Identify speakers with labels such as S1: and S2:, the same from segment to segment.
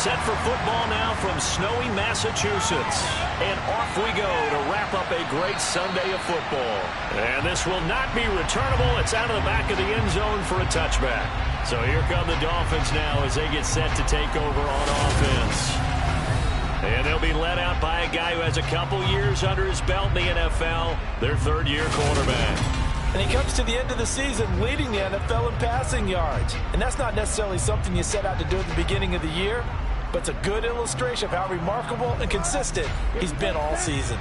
S1: set for football now from snowy Massachusetts. And off we go to wrap up a great Sunday of football. And this will not be returnable. It's out of the back of the end zone for a touchback. So here come the Dolphins now as they get set to take over on offense. And they'll be led out by a guy who has a couple years under his belt in the NFL, their third-year quarterback.
S2: And he comes to the end of the season leading the NFL in passing yards. And that's not necessarily something you set out to do at the beginning of the year, but it's a good illustration of how remarkable and consistent he's been all season.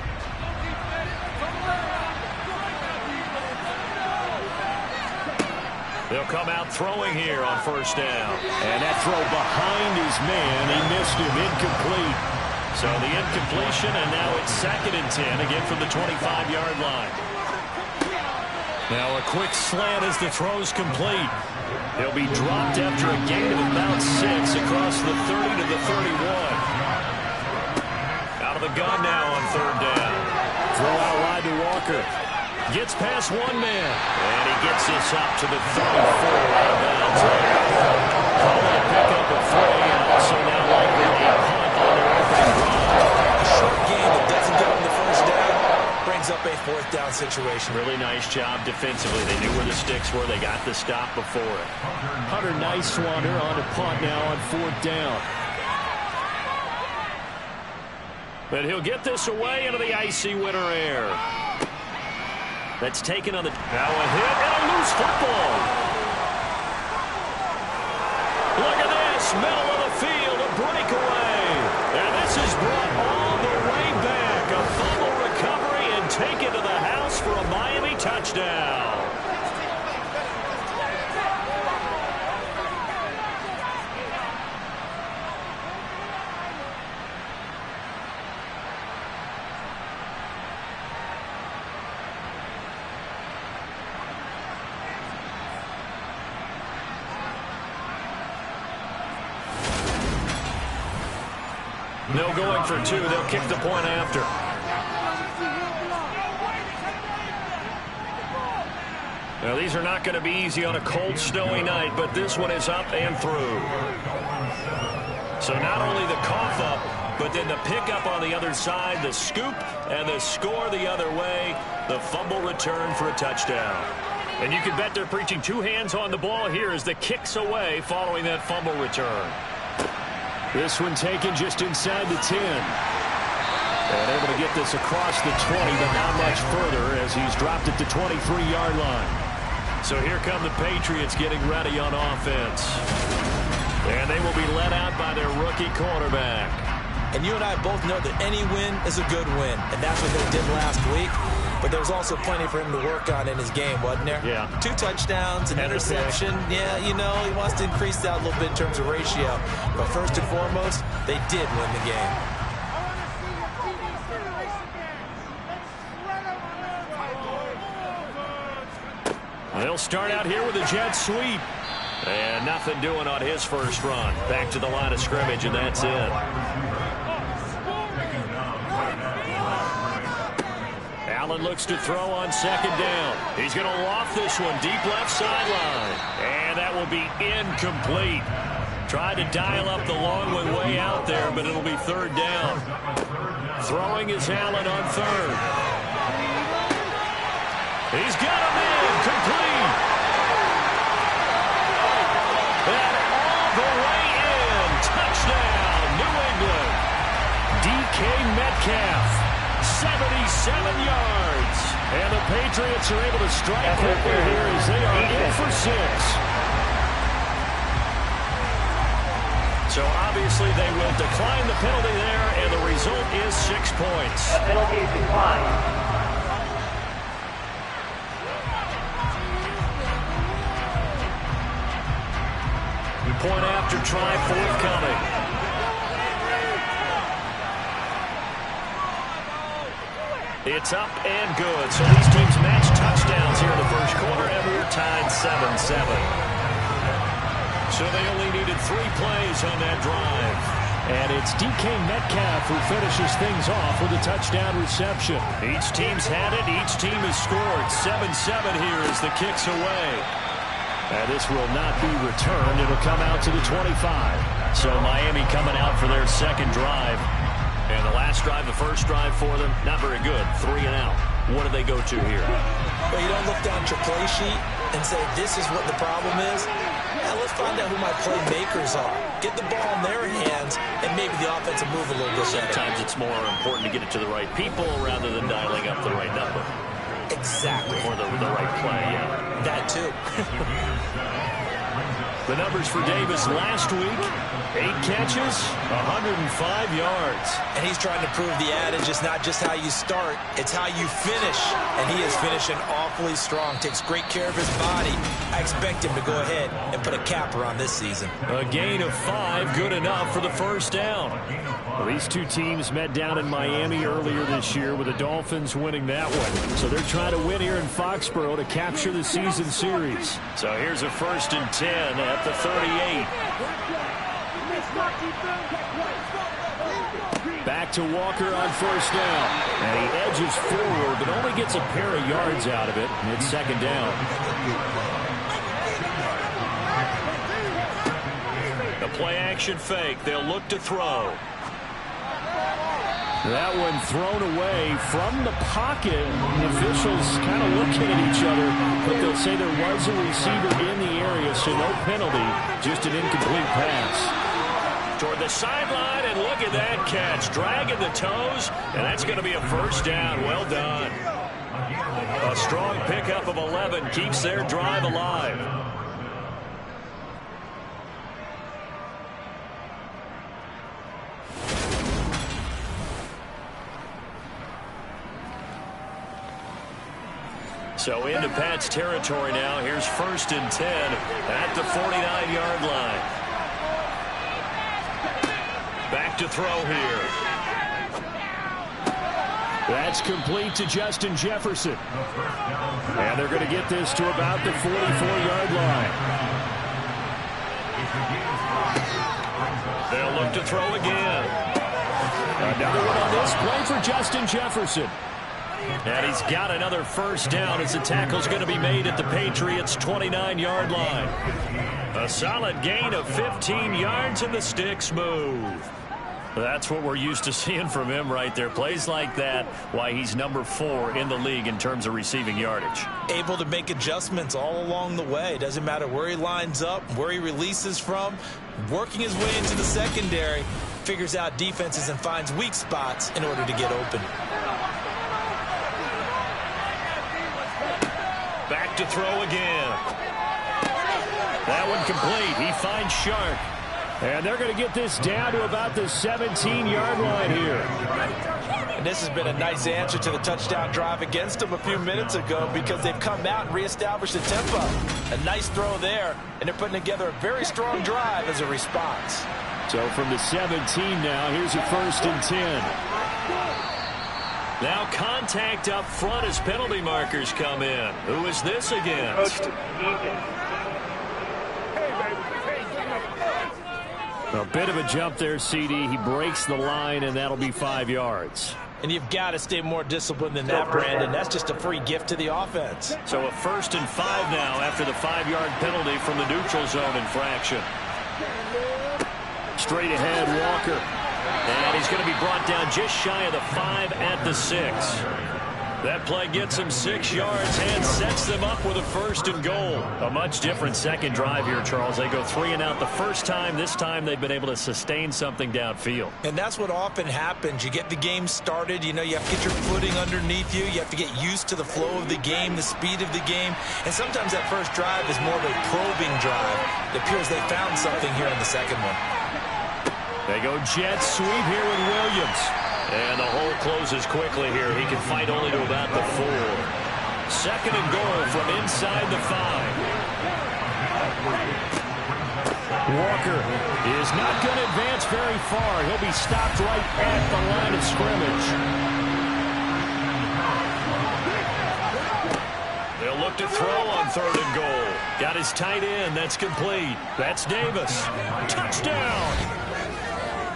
S1: They'll come out throwing here on first down. And that throw behind his man, he missed him, incomplete. So the incompletion, and now it's 2nd and 10, again from the 25-yard line. Now a quick slant as the throw's complete. He'll be dropped after a gain of about 6 across the 30 to the 31. Out of the gun now on 3rd down. Throw out wide to Walker. Gets past one man. And he gets this up to the 34 out of bounds. Calling a pickup of 3, and also now likely a punt on their opening drive.
S2: A short gain that doesn't get him the first down brings up a 4th down situation.
S1: Really nice job defensively. They knew where the sticks were. They got the stop before it. Hunter Nice-Swander on a punt now on 4th down. But he'll get this away into the icy winter air. That's taken on the... Now a hit and a loose football. Look at this. Middle of the field, a breakaway. And this is brought all the way back. A fumble recovery and take it to the house for a Miami touchdown. No going for 2. They'll kick the point after. Now, these are not going to be easy on a cold, snowy night, but this one is up and through. So not only the cough up, but then the pickup on the other side, the scoop, and the score the other way, the fumble return for a touchdown. And you can bet they're preaching 2 hands on the ball here as the kick's away following that fumble return. This one taken just inside the 10. And able to get this across the 20, but not much further as he's dropped it to 23-yard line. So here come the Patriots getting ready on offense. And they will be led out by their rookie quarterback.
S2: And you and I both know that any win is a good win. And that's what they did last week. But there was also plenty for him to work on in his game, wasn't there?
S1: Yeah. 2
S2: touchdowns, an interception. Yeah, you know, he wants to increase that a little bit in terms of ratio. But first and foremost, they did win the game.
S1: They'll start out here with a jet sweep. And nothing doing on his first run. Back to the line of scrimmage, and that's it. Allen looks to throw on 2nd down. He's going to loft this one deep left sideline. And that will be incomplete. Tried to dial up the long one way out there, but it'll be 3rd down. Throwing is Allen on 3rd. He's got him in. Complete. And all the way in. Touchdown, New England. DK Metcalf. 77 yards. And the Patriots are able to strike quickly here as they are in for 6. So obviously they will decline the penalty there, and the result is 6 points.
S3: A penalty is declined.
S1: Point after try forthcoming. It's up and good. So these teams match touchdowns here in the first quarter, and we're tied 7-7. So they only needed 3 plays on that drive. And it's DK Metcalf who finishes things off with a touchdown reception. Each team's had it. Each team has scored. 7-7 here as the kick's away. And this will not be returned. It'll come out to the 25. So Miami coming out for their second drive. And the last drive, the first drive for them, not very good. 3 and out. What do they go to here?
S2: Well, you don't look down at your play sheet and say, this is what the problem is. Now let's find out who my playmakers are. Get the ball in their hands, and maybe the offense will move a little bit better.
S1: Sometimes it's more important to get it to the right people rather than dialing up the right number.
S2: Exactly.
S1: Or the right play, yeah.
S2: That too.
S1: The numbers for Davis last week, 8 catches, 105 yards.
S2: And he's trying to prove the adage, it's not just how you start, it's how you finish. And he is finishing awfully strong, takes great care of his body. I expect him to go ahead and put a capper on this season.
S1: A gain of 5, good enough for the first down. Well, these two teams met down in Miami earlier this year with the Dolphins winning that one. So they're trying to win here in Foxborough to capture the season series. So here's a 1st and 10 at the 38. Back to Walker on 1st down. And he edges forward, but only gets a pair of yards out of it. And it's 2nd down. The play-action fake. They'll look to throw. That one thrown away from the pocket. The officials kind of looking at each other, but they'll say there was a receiver in the area, so no penalty, just an incomplete pass. Toward the sideline, and look at that catch. Dragging the toes, and that's going to be a 1st down. Well done. A strong pickup of 11 keeps their drive alive. So into Pat's territory now. Here's 1st and 10 at the 49-yard line. Back to throw here. That's complete to Justin Jefferson. And they're going to get this to about the 44-yard line. They'll look to throw again. Another one on this play for Justin Jefferson. And he's got another 1st down as the tackle's going to be made at the Patriots' 29-yard line. A solid gain of 15 yards, and the sticks move. That's what we're used to seeing from him right there. Plays like that, why he's number 4 in the league in terms of receiving yardage.
S2: Able to make adjustments all along the way. Doesn't matter where he lines up, where he releases from. Working his way into the secondary, figures out defenses and finds weak spots in order to get open.
S1: Back to throw again. That one complete. He finds Shark. And they're going to get this down to about the 17-yard line here.
S2: And this has been a nice answer to the touchdown drive against them a few minutes ago, because they've come out and reestablished the tempo. A nice throw there, and they're putting together a very strong drive as a response.
S1: So from the 17 now, here's a 1st and 10. Now contact up front as penalty markers come in. Who is this against? A bit of a jump there, CD. He breaks the line, and that'll be 5 yards.
S2: And you've got to stay more disciplined than that, Brandon. That's just a free gift to the offense.
S1: So a 1st and 5 now after the 5-yard penalty from the neutral zone infraction. Straight ahead, Walker. And he's going to be brought down just shy of the 5 at the 6. That play gets him 6 yards and sets them up with a 1st and goal. A much different second drive here, Charles. They go 3 and out the first time. This time they've been able to sustain something downfield.
S2: And that's what often happens. You get the game started. You know, you have to get your footing underneath you. You have to get used to the flow of the game, the speed of the game. And sometimes that first drive is more of a probing drive. It appears they found something here in the second one.
S1: They go jet sweep here with Williams. And the hole closes quickly here. He can fight only to about the 4. 2nd and goal from inside the 5. Walker is not going to advance very far. He'll be stopped right at the line of scrimmage. They'll look to throw on 3rd and goal. Got his tight end. That's complete. That's Davis. Touchdown.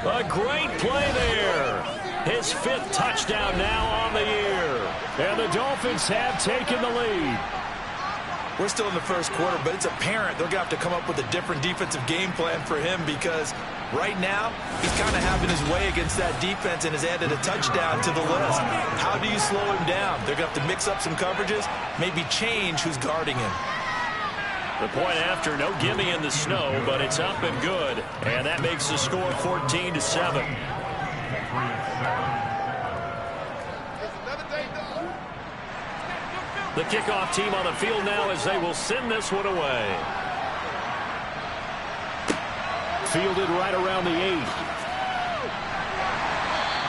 S1: A great play there. His 5th touchdown now on the year. And the Dolphins have taken the lead.
S2: We're still in the first quarter, but it's apparent they're going to have to come up with a different defensive game plan for him because right now he's kind of having his way against that defense and has added a touchdown to the list. How do you slow him down? They're going to have to mix up some coverages, maybe change who's guarding him.
S1: The point after, no gimme in the snow, but it's up and good. And that makes the score 14-7. The kickoff team on the field now as they will send this one away. Fielded right around the 8.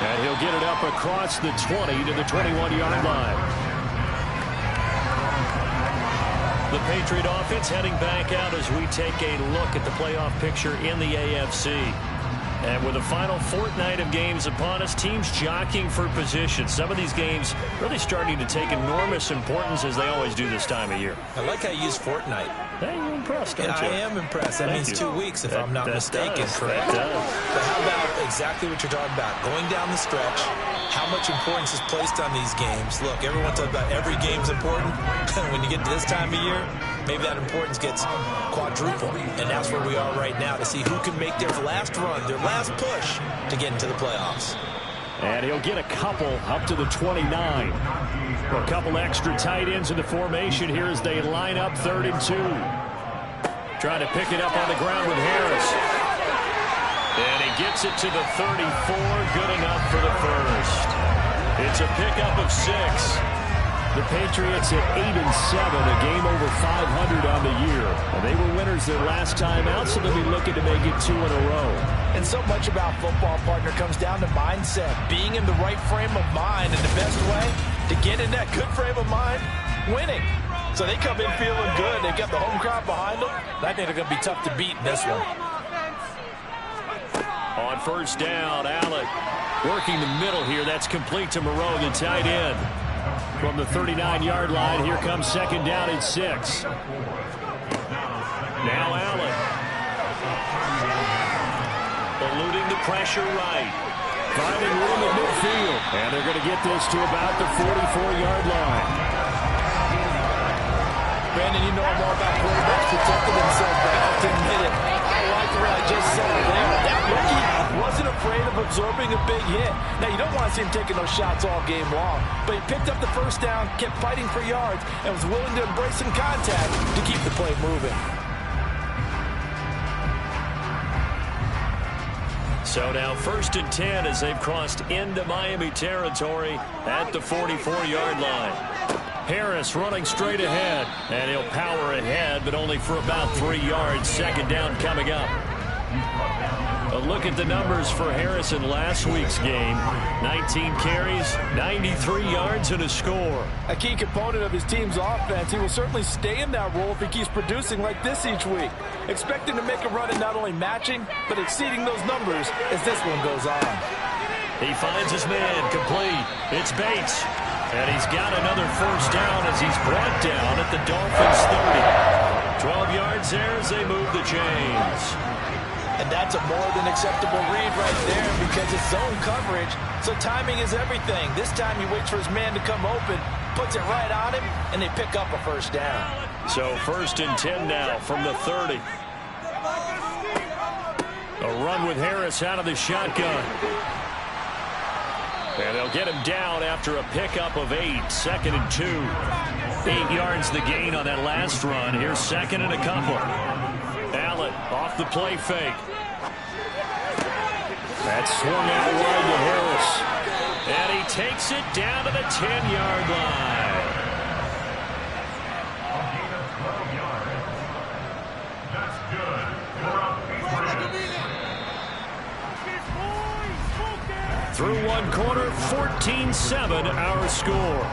S1: And he'll get it up across the 20 to the 21-yard line. The Patriot offense heading back out as we take a look at the playoff picture in the AFC. And with the final fortnight of games upon us, teams jockeying for position. Some of these games really starting to take enormous importance as they always do this time of year.
S2: I like how you use fortnight.
S1: Hey, you're impressed, don't you?
S2: I am impressed. That means 2 weeks, if I'm not mistaken, correct?
S1: That does.
S2: But how about exactly what you're talking about? Going down the stretch, how much importance is placed on these games. Look, everyone talks about every game's important. When you get to this time of year, maybe that importance gets quadruple. And that's where we are right now to see who can make their last run, their last push to get into the playoffs.
S1: And he'll get a couple up to the 29. A couple extra tight ends in the formation here as they line up 3rd and 2. Trying to pick it up on the ground with Harris. And he gets it to the 34. Good enough for the first. It's a pickup of 6. The Patriots at 8-7, a game over 500 on the year. And they were winners their last time out, so they'll be looking to make it 2 in a row.
S2: And so much about football, partner, comes down to mindset. Being in the right frame of mind, and the best way to get in that good frame of mind, winning. So they come in feeling good. They've got the home crowd behind them. I think they're going to be tough to beat in this one.
S1: On first down, Allen working the middle here. That's complete to Moreau, the tight end. From the 39-yard line, here comes 2nd down and 6. Now Allen. Eluding the pressure right. Finding room at midfield. And they're going to get this to about the 44-yard line.
S2: Brandon, you know more about quarterbacks protecting themselves, but I have to admit it. I like the way I just said it there. That rookie wasn't afraid of absorbing a big hit. Now, you don't want to see him taking those shots all game long, but he picked up the first down, kept fighting for yards, and was willing to embrace some contact to keep the play moving.
S1: So now 1st and 10 as they've crossed into Miami territory at the 44-yard line. Harris running straight ahead, and he'll power ahead, but only for about 3 yards. 2nd down coming up. A look at the numbers for Harris in last week's game. 19 carries, 93 yards, and a score.
S2: A key component of his team's offense. He will certainly stay in that role if he keeps producing like this each week. Expect him to make a run at not only matching, but exceeding those numbers as this one goes on.
S1: He finds his man complete. It's Bates. And he's got another first down as he's brought down at the Dolphins' 30. 12 yards there as they move the chains.
S2: And that's a more than acceptable read right there because it's zone coverage, so timing is everything. This time he waits for his man to come open, puts it right on him, and they pick up a first down.
S1: So 1st and 10 now from the 30. A run with Harris out of the shotgun. And they'll get him down after a pickup of 8. 2nd and 2. 8 yards the gain on that last run. Here's 2nd and a couple. Allen off the play fake. That's swung out wide to Harris. And he takes it down to the 10-yard line.
S3: That's good.
S1: Through one quarter, 14-7 our score.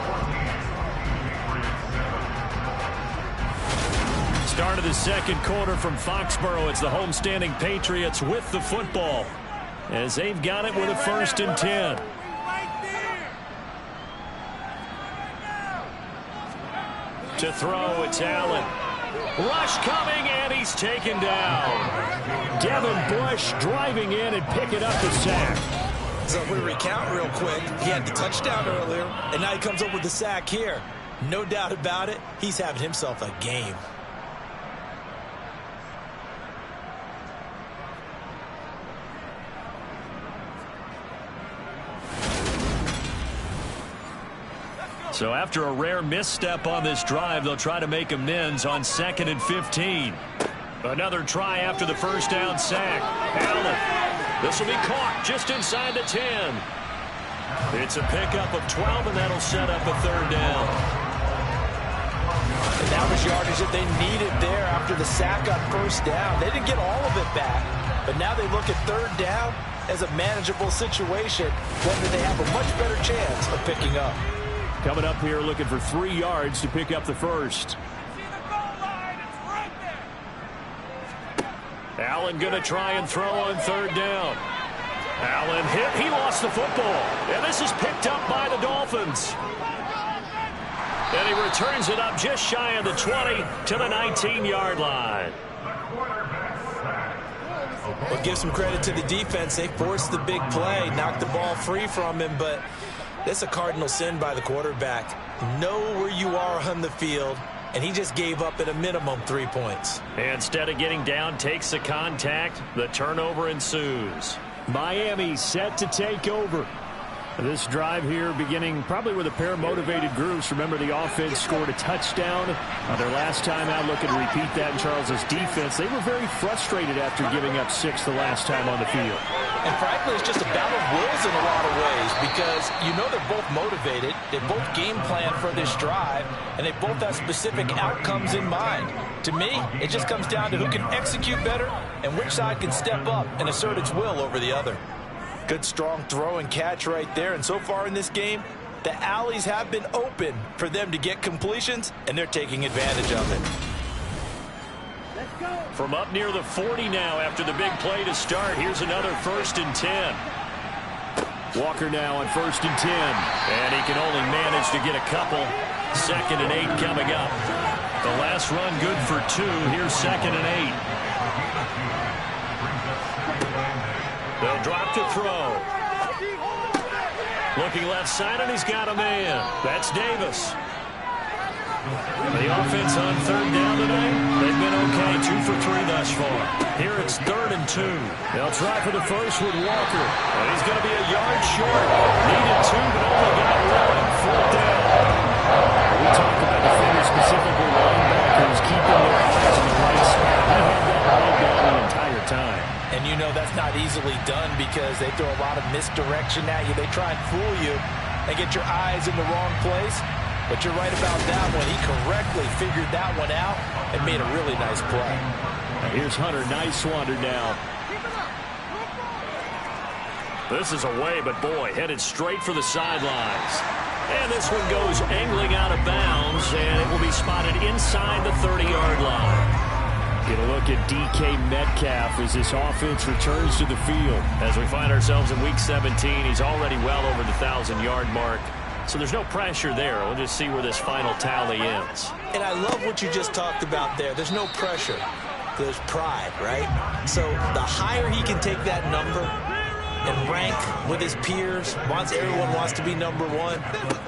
S1: Start of the 2nd quarter from Foxborough. It's the homestanding Patriots with the football as they've got it with a 1st and 10. To throw, it's Allen. Rush coming, and he's taken down. Devin Bush driving in and picking up the sack.
S2: So if we recount real quick, he had the touchdown earlier, and now he comes up with the sack here. No doubt about it, he's having himself a game.
S1: So after a rare misstep on this drive, they'll try to make amends on 2nd and 15. Another try after the first down sack. Allen. This will be caught just inside the 10. It's a pickup of 12, and that'll set up a 3rd down.
S2: And that was yardage that they needed there after the sack on 1st down. They didn't get all of it back, but now they look at 3rd down as a manageable situation, one that they have a much better chance of picking up.
S1: Coming up here looking for 3 yards to pick up the first. Allen going to try and throw on 3rd down. Allen hit. He lost the football. And this is picked up by the Dolphins. And he returns it up just shy of the 20 to the 19-yard line.
S2: Well, give some credit to the defense. They forced the big play, knocked the ball free from him, but that's a cardinal sin by the quarterback. Know where you are on the field, and he just gave up at a minimum 3 points.
S1: Instead of getting down, takes the contact. The turnover ensues. Miami set to take over. This drive here beginning probably with a pair of motivated groups. Remember, the offense scored a touchdown their last time out. Looking to repeat that in Charles's defense. They were very frustrated after giving up 6 the last time on the field.
S2: And frankly, it's just a battle of wills in a lot of ways because you know they're both motivated. They both game plan for this drive, and they both have specific outcomes in mind. To me, it just comes down to who can execute better and which side can step up and assert its will over the other. Good, strong throw and catch right there. And so far in this game, the alleys have been open for them to get completions, and they're taking advantage of it.
S1: From up near the 40 now after the big play to start, here's another 1st and 10. Walker now on 1st and 10. And he can only manage to get a couple. 2nd and 8 coming up. The last run good for 2. Here's 2nd and 8. They'll drop to throw. Looking left side, and he's got a man. That's Davis. The offense on 3rd down today, they've been okay. 2 for 3 thus far. Here it's 3rd and 2. They'll try for the first with Walker. And he's going to be a yard short. Needed 2, but only got 1. 4th down. We talk about defenders, specifically linebackers, keeping their eyes in the right spot. They have that line down the entire time.
S2: And you know that's not easily done because they throw a lot of misdirection at you. They try and fool you and get your eyes in the wrong place. But you're right about that one. He correctly figured that one out and made a really nice play.
S1: And here's Hunter. Nice wonder now. This is away, but boy, headed straight for the sidelines. And this one goes angling out of bounds, and it will be spotted inside the 30-yard line. Get a look at DK Metcalf as this offense returns to the field. As we find ourselves in Week 17, he's already well over the 1,000-yard mark. So there's no pressure there. We'll just see where this final tally ends.
S2: And I love what you just talked about there. There's no pressure. There's pride, right? So the higher he can take that number and rank with his peers, everyone wants to be number 1.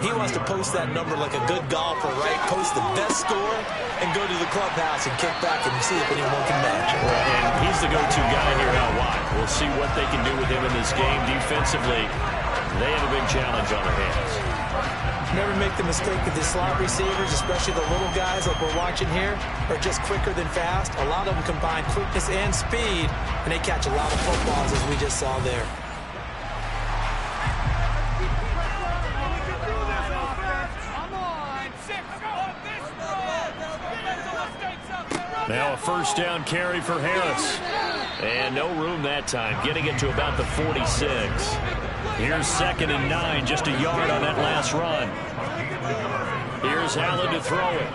S2: He wants to post that number like a good golfer, right? Post the best score and go to the clubhouse and kick back and see if anyone can match it.
S1: And he's the go-to guy here out wide. We'll see what they can do with him in this game. Defensively, they have a big challenge on their hands.
S2: Never make the mistake that the slot receivers, especially the little guys like we're watching here, are just quicker than fast. A lot of them combine quickness and speed, and they catch a lot of footballs as we just saw there.
S1: Now a 1st down carry for Harris. And no room that time, getting it to about the 46. Here's 2nd and 9, just a yard on that last run. Here's Allen to throw it.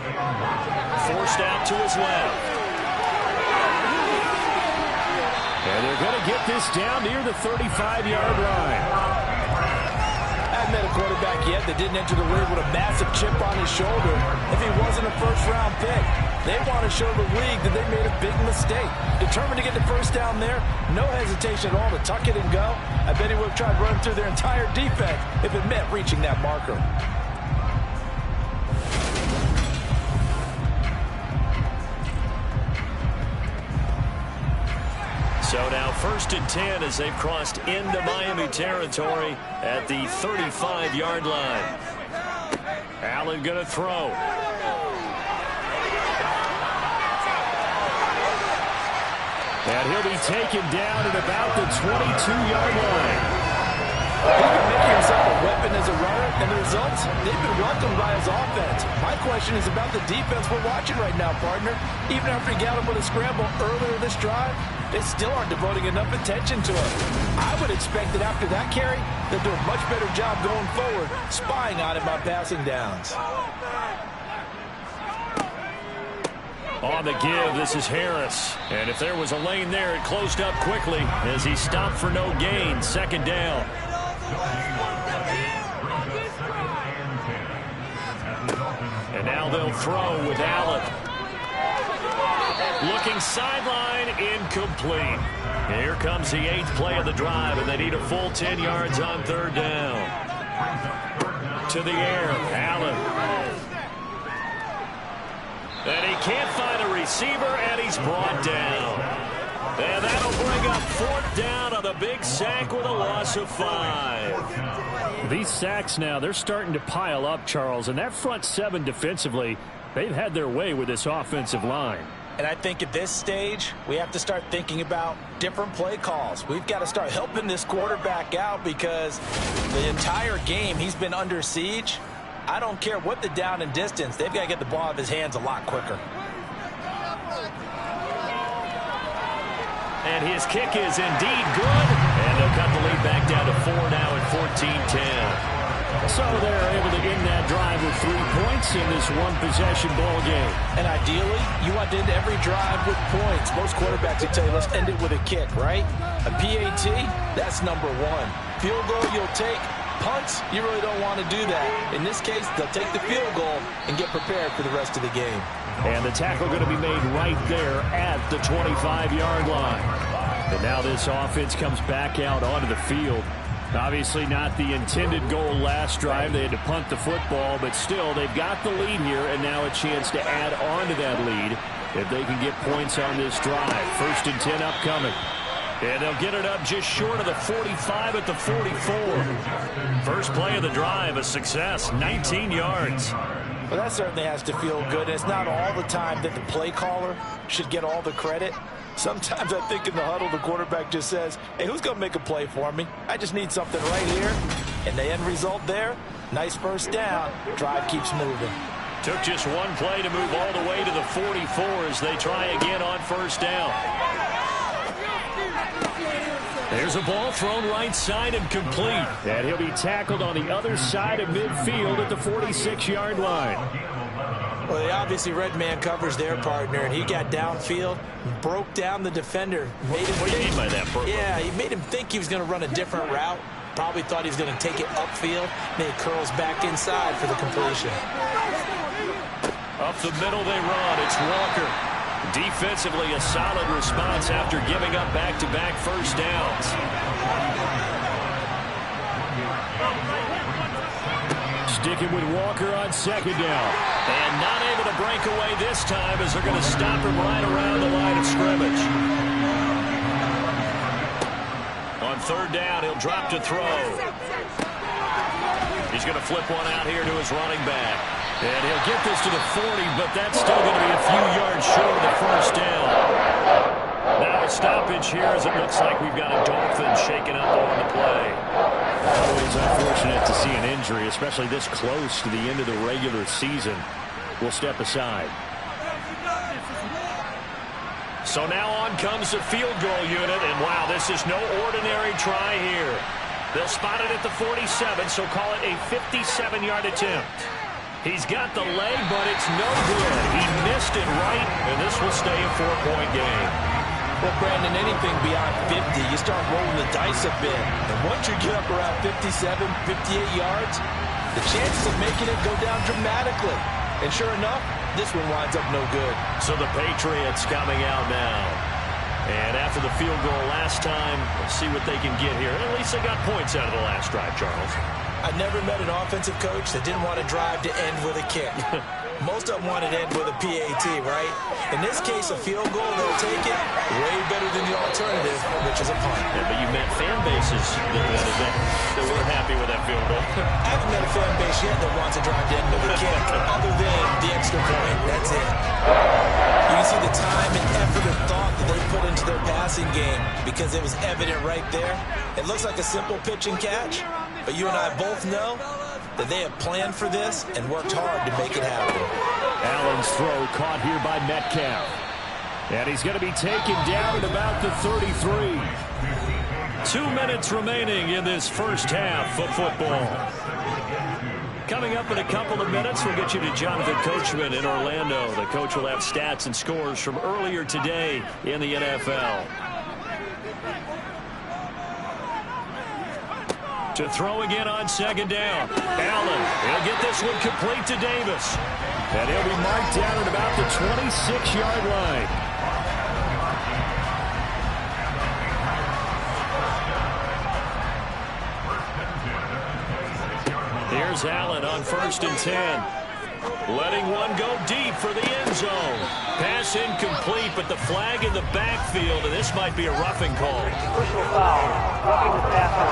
S1: Forced out to his left. And they're going to get this down near the 35-yard line.
S2: I haven't met a quarterback yet that didn't enter the league with a massive chip on his shoulder if he wasn't a first-round pick. They want to show the league that they made a big mistake. Determined to get the first down there, no hesitation at all to tuck it and go. I bet he would have tried running through their entire defense if it meant reaching that marker.
S1: So now 1st and 10 as they've crossed into Miami territory at the 35-yard line. Allen going to throw. And he'll be taken down at about the 22-yard line.
S2: He's been making himself a weapon as a runner, and the results, they've been welcomed by his offense. My question is about the defense we're watching right now, partner. Even after he got him with a scramble earlier this drive, they still aren't devoting enough attention to him. I would expect that after that carry, they'll do a much better job going forward, spying on him on passing downs.
S1: On the give, this is Harris. And if there was a lane there, it closed up quickly as he stopped for no gain. 2nd down. And now they'll throw with Allen. Looking sideline, incomplete. Here comes the 8th play of the drive, and they need a full 10 yards on 3rd down. To the air, Allen. And he can't find a receiver, and he's brought down. And that'll bring up 4th down on the big sack with a loss of 5.
S4: These sacks now, they're starting to pile up, Charles. And that front 7 defensively, they've had their way with this offensive line.
S2: And I think at this stage, we have to start thinking about different play calls. We've got to start helping this quarterback out because the entire game he's been under siege. I don't care what the down and distance. They've got to get the ball out of his hands a lot quicker.
S1: And his kick is indeed good. And they'll cut the lead back down to 4 now at 14-10.
S4: So they're able to end that drive with 3 points in this one-possession ball game.
S2: And ideally, you want to end every drive with points. Most quarterbacks will tell you, let's end it with a kick, right? A PAT, that's number 1. Field goal, you'll take. Punts, you really don't want to do that. In this case, they'll take the field goal and get prepared for the rest of the game.
S4: And the tackle going to be made right there at the 25-yard line. And now this offense comes back out onto the field. Obviously not the intended goal last drive. They had to punt the football, but still they've got the lead here and now a chance to add on to that lead if they can get points on this drive. 1st and 10 upcoming. And they'll get it up just short of the 45 at the 44. First play of the drive, a success, 19 yards.
S2: Well, that certainly has to feel good. It's not all the time that the play caller should get all the credit. Sometimes I think in the huddle, the quarterback just says, hey, who's going to make a play for me? I just need something right here. And the end result there, nice 1st down. Drive keeps moving.
S1: Took just one play to move all the way to the 44 as they try again on 1st down. There's a ball thrown right side and complete.
S4: And he'll be tackled on the other side of midfield at the 46-yard line.
S2: Well, they obviously red man covers their partner, and he got downfield, broke down the defender.
S1: What do you mean by that?
S2: Yeah, he made him think he was going to run a different route. Probably thought he was going to take it upfield. Then he curls back inside for the completion.
S1: Up the middle they run. It's Walker. Defensively, a solid response after giving up back-to-back 1st downs.
S4: Sticking with Walker on 2nd down.
S1: And not able to break away this time as they're going to stop him right around the line of scrimmage. On 3rd down, he'll drop to throw. He's going to flip one out here to his running back. And he'll get this to the 40, but that's still going to be a few yards short of the 1st down. Now a stoppage here as it looks like we've got a Dolphin shaken up on the play.
S4: Always unfortunate to see an injury, especially this close to the end of the regular season. We'll step aside.
S1: So now on comes the field goal unit, and wow, this is no ordinary try here. They'll spot it at the 47, so call it a 57-yard attempt. He's got the leg, but it's no good. He missed it right, and this will stay a 4-point game.
S2: Well, Brandon, anything beyond 50, you start rolling the dice a bit. And once you get up around 57, 58 yards, the chances of making it go down dramatically. And sure enough, this one winds up no good.
S1: So the Patriots coming out now. And after the field goal last time, let's see what they can get here. At least they got points out of the last drive, Charles.
S2: I never met an offensive coach that didn't want to drive to end with a kick. Most of them want it in with a PAT, right? In this case, a field goal, they'll take it way better than the alternative, which is a punt.
S1: Yeah, but you met fan bases that were happy with that field goal.
S2: I haven't met a fan base yet that wants to drive to the end of the kick, other than the extra point. That's it. You can see the time and effort and thought that they put into their passing game because it was evident right there. It looks like a simple pitch and catch, but you and I both know that they have planned for this and worked hard to make it happen.
S4: Allen's throw caught here by Metcalf. And he's going to be taken down at about the 33.
S1: 2 minutes remaining in this first half of football. Coming up in a couple of minutes, we'll get you to Jonathan Coachman in Orlando. The coach will have stats and scores from earlier today in the NFL. To throw again on second down. Allen, he'll get this one complete to Davis.
S4: And he'll be marked down at about the 26-yard line.
S1: Here's Allen on 1st and 10. Letting one go deep for the end zone. Pass incomplete, but the flag in the backfield, and this might be a roughing call.
S5: Personal foul. Roughing the passer.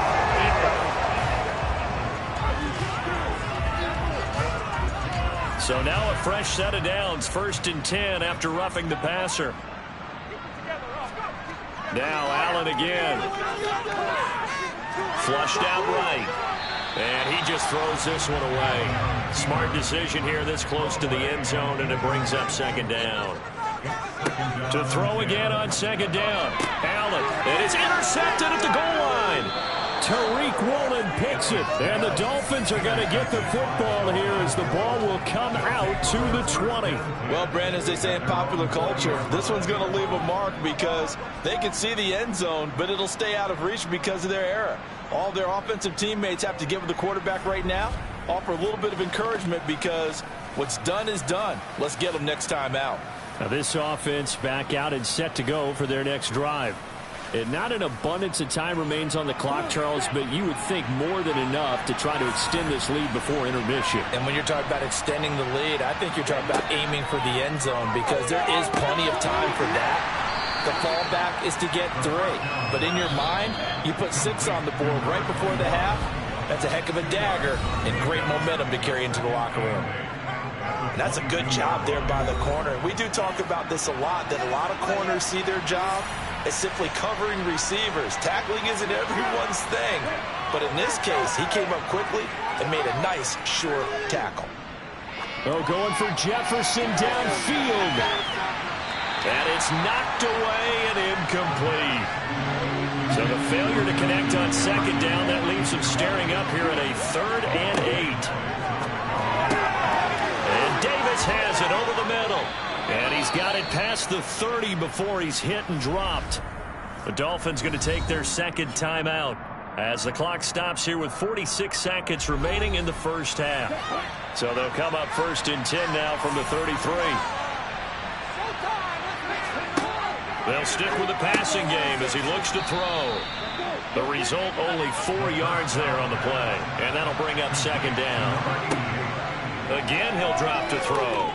S1: So now a fresh set of downs, 1st and 10 after roughing the passer. Now Allen again. Flushed out right. And he just throws this one away. Smart decision here this close to the end zone, and it brings up second down. To throw again on second down. Allen, and it's intercepted at the goal line.
S4: Tariq Woolen picks it, and the Dolphins are going to get the football here as the ball will come out to the 20.
S2: Well, Brandon, as they say in popular culture, this one's going to leave a mark because they can see the end zone, but it'll stay out of reach because of their error. All their offensive teammates have to give the quarterback right now, offer a little bit of encouragement because what's done is done. Let's get them next time out.
S4: Now this offense back out and set to go for their next drive. And not an abundance of time remains on the clock, Charles, but you would think more than enough to try to extend this lead before intermission.
S2: And when you're talking about extending the lead, I think you're talking about aiming for the end zone because there is plenty of time for that. The fallback is to get 3. But in your mind, you put 6 on the board right before the half. That's a heck of a dagger and great momentum to carry into the locker room. And that's a good job there by the corner. We do talk about this a lot, that a lot of corners see their job as simply covering receivers. Tackling isn't everyone's thing. But in this case, he came up quickly and made a nice, sure tackle.
S4: Oh, going for Jefferson downfield.
S1: And it's knocked away and incomplete. So the failure to connect on second down, that leaves him staring up here at a 3rd and 8. And Davis has it over the middle. And he's got it past the 30 before he's hit and dropped. The Dolphins going to take their second timeout as the clock stops here with 46 seconds remaining in the first half. So they'll come up 1st and 10 now from the 33. They'll stick with the passing game as he looks to throw. The result, only 4 yards there on the play. And that'll bring up second down. Again, he'll drop to throw.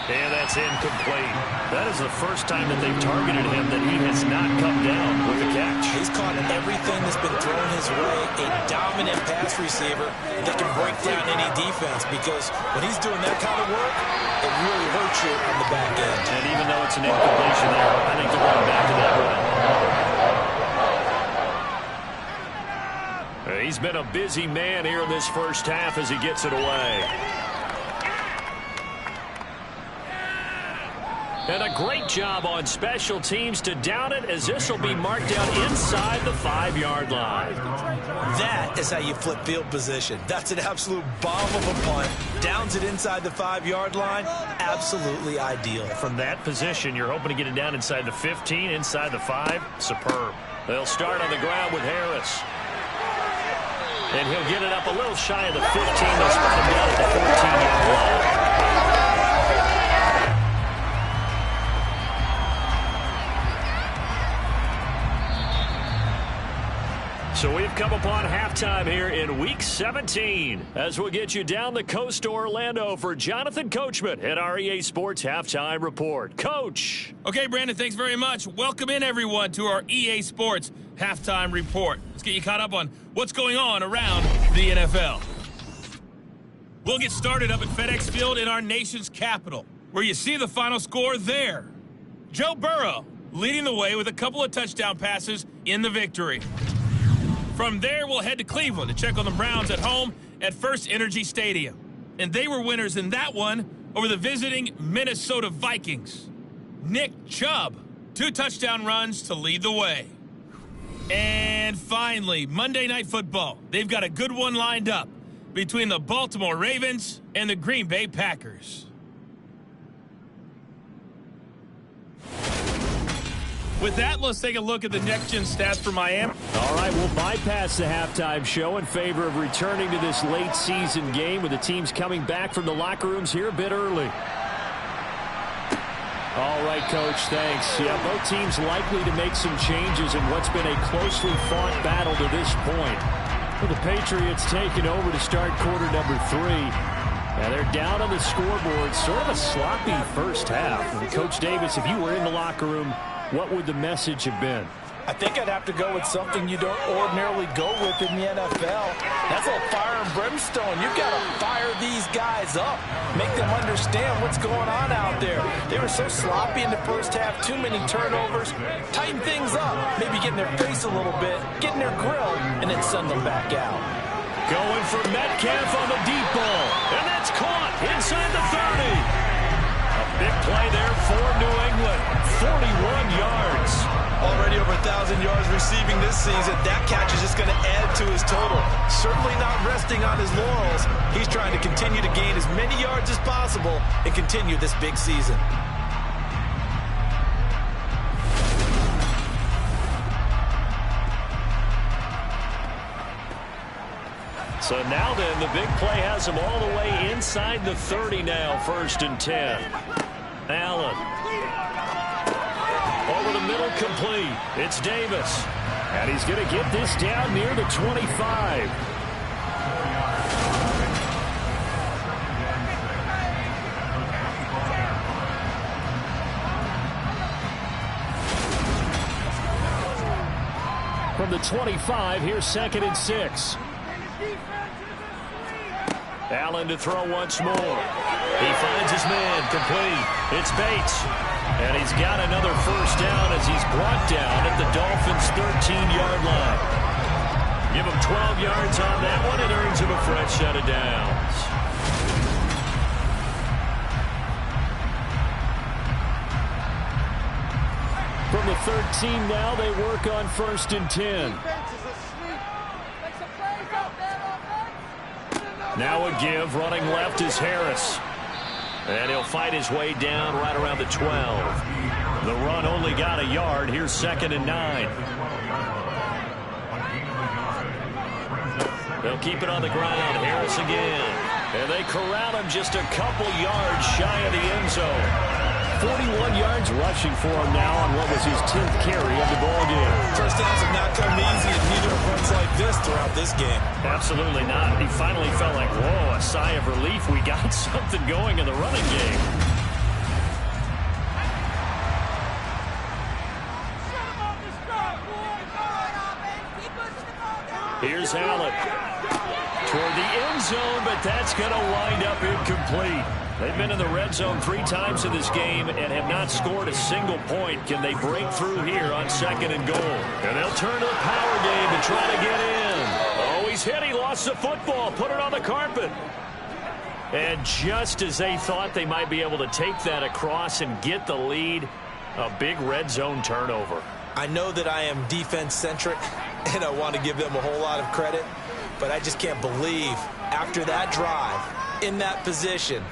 S1: And that's incomplete. That is the first time that they've targeted him that he has not come down with a catch.
S2: He's caught everything that's been thrown his way. A dominant pass receiver that can break down any defense because when he's doing that kind of work, it really hurts you on the back end.
S1: And even though it's an incompletion there, I think they're going back to that run. He's been a busy man here in this first half as he gets it away. And a great job on special teams to down it as this will be marked out inside the 5-yard line.
S2: That is how you flip field position. That's an absolute bomb of a punt. Downs it inside the 5-yard line. Absolutely ideal.
S1: From that position, you're hoping to get it down inside the 15, inside the 5. Superb. They'll start on the ground with Harris. And he'll get it up a little shy of the 15. They'll spot him down at the 14-yard line. So we've come upon halftime here in Week 17 as we'll get you down the coast to Orlando for Jonathan Coachman at our EA Sports Halftime Report. Coach.
S6: Okay, Brandon, thanks very much. Welcome in, everyone, to our EA Sports Halftime Report. Let's get you caught up on what's going on around the NFL. We'll get started up at FedEx Field in our nation's capital, where you see the final score there. Joe Burrow leading the way with a couple of touchdown passes in the victory. From there, we'll head to Cleveland to check on the Browns at home at First Energy Stadium. And they were winners in that one over the visiting Minnesota Vikings. Nick Chubb, 2 touchdown runs to lead the way. And finally, Monday Night Football. They've got a good one lined up between the Baltimore Ravens and the Green Bay Packers. With that, let's take a look at the next-gen stats for Miami.
S4: All right, we'll bypass the halftime show in favor of returning to this late-season game with the teams coming back from the locker rooms here a bit early. All right, Coach, thanks. Yeah, both teams likely to make some changes in what's been a closely fought battle to this point. With the Patriots taking over to start quarter number 3. Now they're down on the scoreboard, sort of a sloppy first half. And Coach Davis, if you were in the locker room, what would the message have been?
S2: I think I'd have to go with something you don't ordinarily go with in the NFL. That's a little fire and brimstone. You've got to fire these guys up. Make them understand what's going on out there. They were so sloppy in the first half, too many turnovers. Tighten things up. Maybe get in their face a little bit, get in their grill, and then send them back out.
S1: Going for Metcalf on the deep ball. And that's caught inside the 30. A big play there for New England. 41 yards.
S2: Already over 1,000 yards receiving this season. That catch is just going to add to his total. Certainly not resting on his laurels. He's trying to continue to gain as many yards as possible and continue this big season.
S1: So now then, the big play has him all the way inside the 30 now, 1st and 10. Allen. Over the middle, complete. It's Davis.
S4: And he's going to get this down near the 25. From the 25, here's 2nd and 6.
S1: Allen to throw once more. He finds his man, complete. It's Bates. And he's got another first down as he's brought down at the Dolphins' 13-yard line. Give him 12 yards on that one and earns him a fresh set of downs.
S4: From the 13 now, they work on 1st and 10.
S1: Now a give, running left is Harris. And he'll fight his way down right around the 12. The run only got a yard. Here's 2nd and 9. They'll keep it on the ground. Harris again. And they corral him just a couple yards shy of the end zone.
S4: 41 yards rushing for him now on what was his 10th carry of the ballgame.
S2: First downs have not come easy, and neither have runs like this throughout this game.
S1: Absolutely not. He finally felt like, whoa, a sigh of relief. We got something going in the running game. Here's Allen. Toward the end zone, but that's going to wind up incomplete. They've been in the red zone 3 times in this game and have not scored a single point. Can they break through here on 2nd and goal? And they'll turn to the power game and try to get in. Oh, he's hit. He lost the football. Put it on the carpet. And just as they thought they might be able to take that across and get the lead, a big red zone turnover.
S2: I know that I am defense-centric, and I want to give them a whole lot of credit, but I just can't believe after that drive, in that position,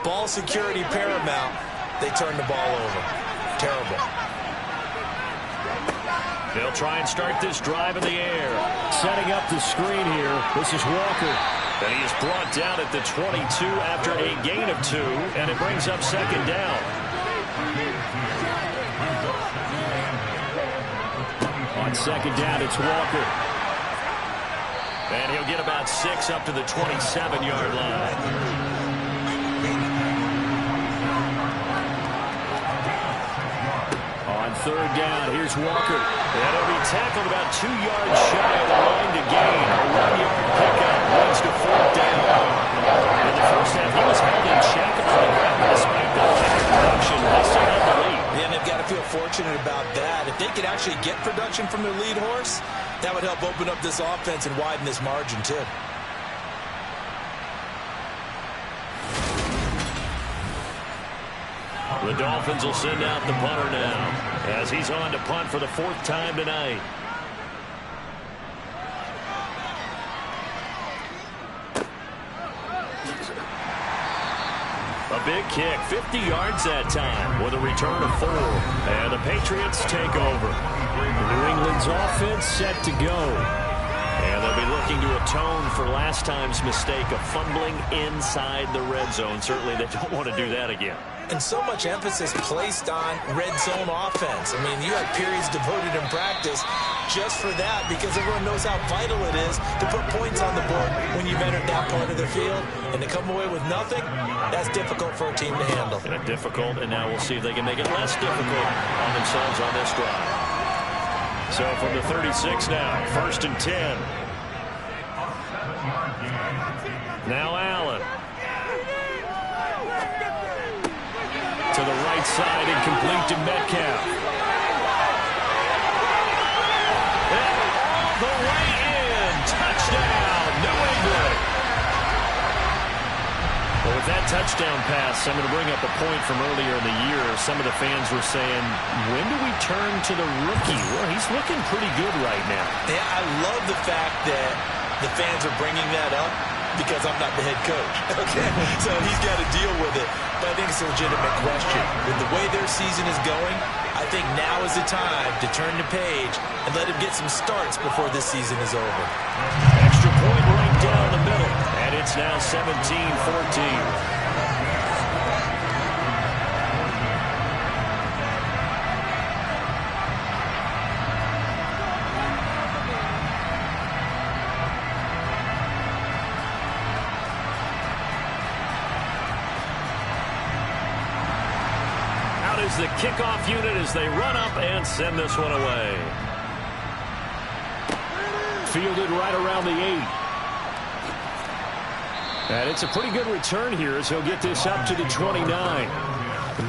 S2: ball security paramount, they turn the ball over. Terrible.
S1: They'll try and start this drive in the air.
S4: Setting up the screen here. This is Walker.
S1: And he is brought down at the 22 after a gain of 2, and it brings up 2nd down.
S4: On 2nd down, it's Walker.
S1: And he'll get about 6 up to the 27-yard line. On third down, here's Walker. And he'll be tackled about 2 yards shy of the line to gain. A 1-yard pickup leads to fourth down. In the first half, he was held in check on the ground. Despite the production, they still have the lead.
S2: And they've got to feel fortunate about that. If they could actually get production from their lead horse, that would help open up this offense and widen this margin, too.
S1: The Dolphins will send out the punter now as he's on to punt for the 4th time tonight. A big kick, 50 yards that time with a return of 4. And the Patriots take over. New England's offense set to go. And they'll be looking to atone for last time's mistake of fumbling inside the red zone. Certainly they don't want to do that again.
S2: And so much emphasis placed on red zone offense. I mean, you had periods devoted in practice just for that because everyone knows how vital it is to put points on the board when you've entered that part of the field. And to come away with nothing, that's difficult for a team to handle.
S1: Difficult, and now we'll see if they can make it less difficult on themselves on this drive. So from the 36 now, 1st and 10. Now Allen. To the right side, incomplete to Metcalf. And all the way in. Touchdown, New England. Well, with that touchdown pass, I'm going to bring up a point from earlier in the year. Some of the fans were saying, when do we turn to the rookie? Well, he's looking pretty good right now.
S2: Yeah, I love the fact that the fans are bringing that up because I'm not the head coach. Okay, so he's got to deal with it. But I think it's a legitimate question. With the way their season is going, I think now is the time to turn the page and let him get some starts before this season is over.
S1: Extra point right down the middle, and it's now 17-14. The kickoff unit as they run up and send this one away. Fielded right around the 8. And it's a pretty good return here as he'll get this up to the 29.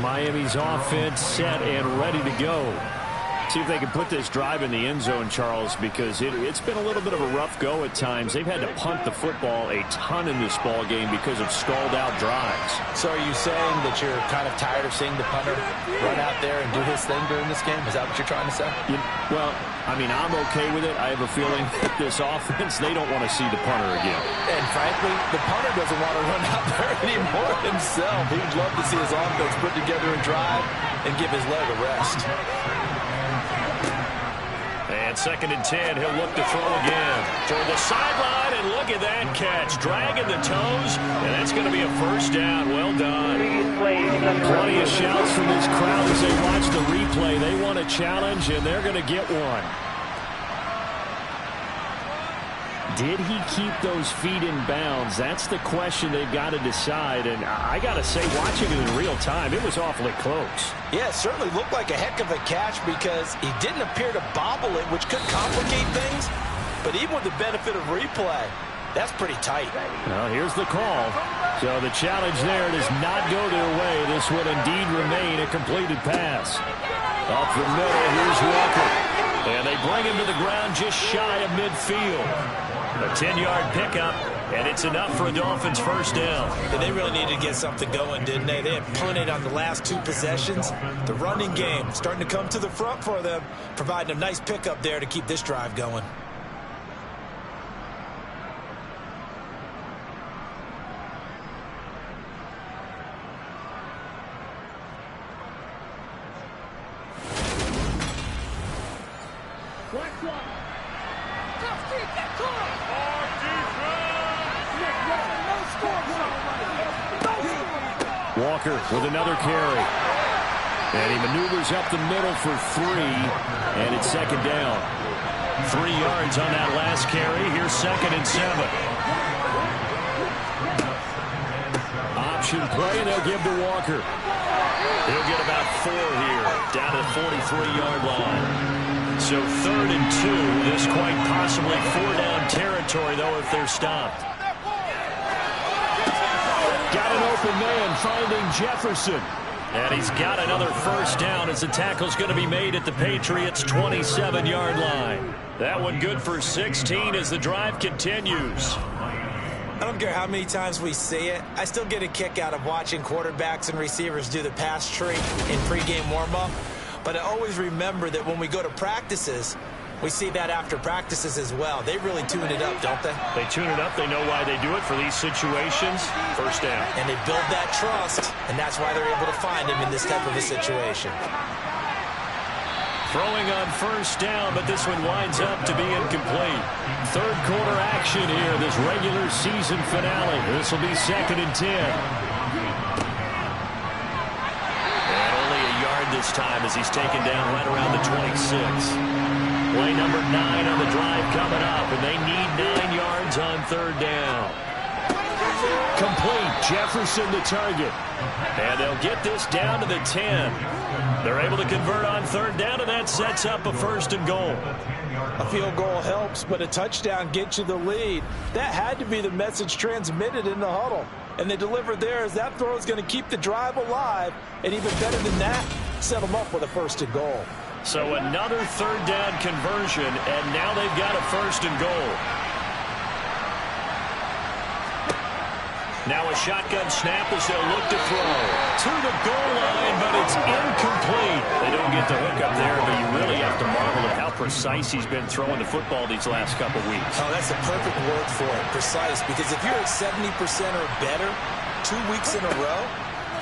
S1: Miami's offense set and ready to go. See if they can put this drive in the end zone, Charles, because it's been a little bit of a rough go at times. They've had to punt the football a ton in this ball game because of stalled out drives.
S2: So are you saying that you're kind of tired of seeing the punter run out there and do his thing during this game? Is that what you're trying to say?
S4: Well, I mean, I'm okay with it. I have a feeling that this offense, they don't want to see the punter again.
S2: And frankly, the punter doesn't want to run out there anymore himself. He'd love to see his offense put together a drive and give his leg a rest.
S1: And 2nd and 10, he'll look to throw again. Toward the sideline, and look at that catch. Dragging the toes, and that's going to be a 1st down. Well done. Plenty of shouts from this crowd as they watch the replay. They want a challenge, and they're going to get one.
S4: Did he keep those feet in bounds? That's the question they've got to decide. And I got to say, watching it in real time, it was awfully close.
S2: Yeah, it certainly looked like a heck of a catch because he didn't appear to bobble it, which could complicate things. But even with the benefit of replay, that's pretty tight.
S4: Well, here's the call. So the challenge there does not go their way. This would indeed remain a completed pass. Up the middle, here's Walker. And they bring him to the ground just shy of midfield. A 10-yard pickup, and it's enough for a Dolphins 1st down.
S2: And they really needed to get something going, didn't they? They had punted on the last 2 possessions. The running game starting to come to the front for them, providing a nice pickup there to keep this drive going.
S4: Walker with another carry. And he maneuvers up the middle for 3, and it's second down.
S1: 3 yards on that last carry. Here's 2nd and 7.
S4: Option play, and they'll give to Walker.
S1: He'll get about 4 here, down to the 43-yard line. So 3rd and 2. This quite possibly 4-down territory, though, if they're stopped.
S4: Got an open man, finding Jefferson.
S1: And he's got another first down as the tackle's going to be made at the Patriots' 27-yard line. That one good for 16 as the drive continues.
S2: I don't care how many times we see it. I still get a kick out of watching quarterbacks and receivers do the pass tree in pregame warm-up. But I always remember that when we go to practices, we see that after practices as well. They really tune it up, don't they?
S1: They tune it up. They know why they do it for these situations. First down.
S2: And they build that trust, and that's why they're able to find him in this type of a situation.
S1: Throwing on first down, but this one winds up to be incomplete. Third quarter action here, this regular season finale. This will be 2nd and 10. And only a yard this time as he's taken down right around the 26. Play number 9 on the drive coming up, and they need 9 yards on 3rd down.
S4: Complete. Jefferson the target.
S1: And they'll get this down to the 10. They're able to convert on 3rd down, and that sets up a 1st and goal.
S2: A field goal helps, but a touchdown gets you the lead. That had to be the message transmitted in the huddle. And they delivered there as that throw is going to keep the drive alive. And even better than that, set them up with a 1st and goal.
S1: So another 3rd down conversion, and now they've got a 1st and goal. Now a shotgun snap as they'll look to throw. To the goal line, but it's incomplete. They don't get the hook up there, but you really have to marvel at how precise he's been throwing the football these last couple weeks.
S2: Oh, that's the perfect word for it, precise. Because if you're at 70% or better 2 weeks in a row,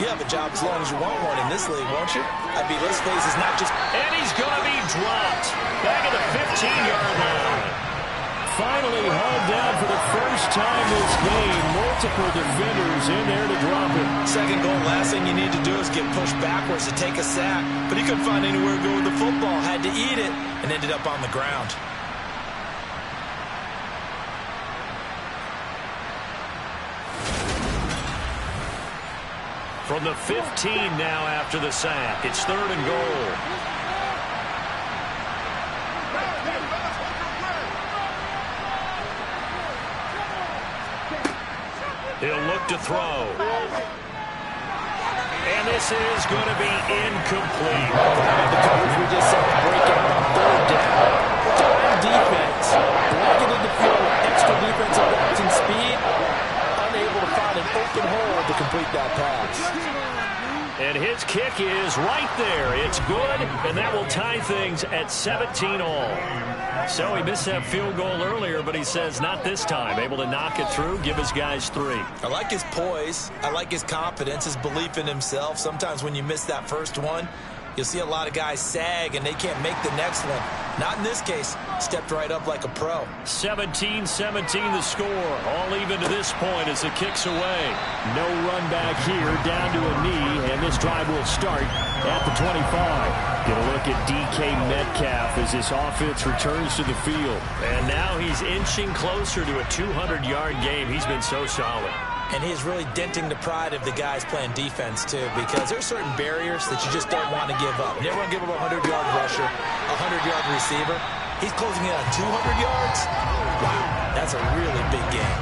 S2: you have a job as long as you want one in this league, won't you? I mean, let's face it, it's not just...
S1: And he's going to be dropped. Back at the 15-yard line.
S4: Finally hauled down for the first time this game. Multiple defenders in there to drop him.
S2: 2nd goal, last thing you need to do is get pushed backwards to take a sack. But he couldn't find anywhere to go with the football. Had to eat it and ended up on the ground.
S1: From the 15 now after the sack. It's 3rd and goal. He'll look to throw. And this is going to be incomplete.
S2: The coverage we just saw break out on 3rd down. Time defense. Blanket in the field. Extra defensive depth and speed. Unable to find an open hole to complete that pass.
S1: And his kick is right there. It's good, and that will tie things at 17 all. So he missed that field goal earlier, but he says not this time. Able to knock it through, give his guys 3.
S2: I like his poise. I like his confidence, his belief in himself. Sometimes when you miss that first one, you'll see a lot of guys sag and they can't make the next one. Not in this case. Stepped right up like a pro.
S1: 17-17 the score. All even to this point as the kick's away.
S4: No run back here, down to a knee, and this drive will start at the 25. Get a look at DK Metcalf as this offense returns to the field.
S1: And now he's inching closer to a 200-yard game. He's been so solid.
S2: And he's really denting the pride of the guys playing defense, too, because there's certain barriers that you just don't want to give up. You never want to give up a 100-yard rusher, a 100-yard receiver. He's closing in on 200 yards. Wow, that's a really big game.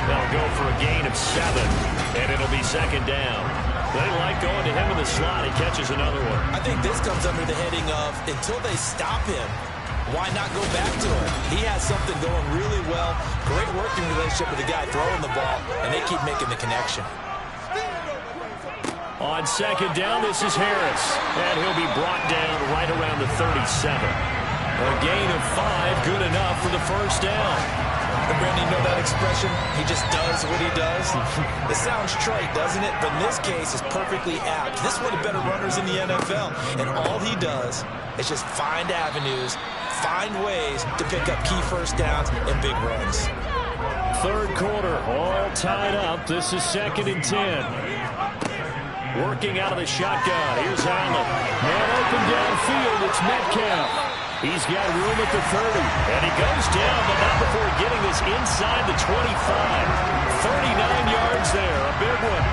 S1: They'll go for a gain of 7, and it'll be 2nd down. They like going to him in the slot. He catches another one.
S2: I think this comes under the heading of until they stop him, why not go back to him? He has something going really well. Great working relationship with the guy throwing the ball, and they keep making the connection.
S1: On 2nd down, this is Harris. And he'll be brought down right around the 37. A gain of 5, good enough for the first down.
S2: And Brandon, you know that expression? He just does what he does. It sounds trite, doesn't it? But in this case, it's perfectly apt. This is one of the better runners in the NFL. And all he does is just find avenues, find ways to pick up key first downs and big runs.
S4: 3rd quarter, all tied up. This is 2nd and 10. Working out of the shotgun. Here's Allen. Man open downfield. It's Metcalf. He's got room at the 30.
S1: And he goes down, but not before getting this inside the 25. 39 yards there. A big one.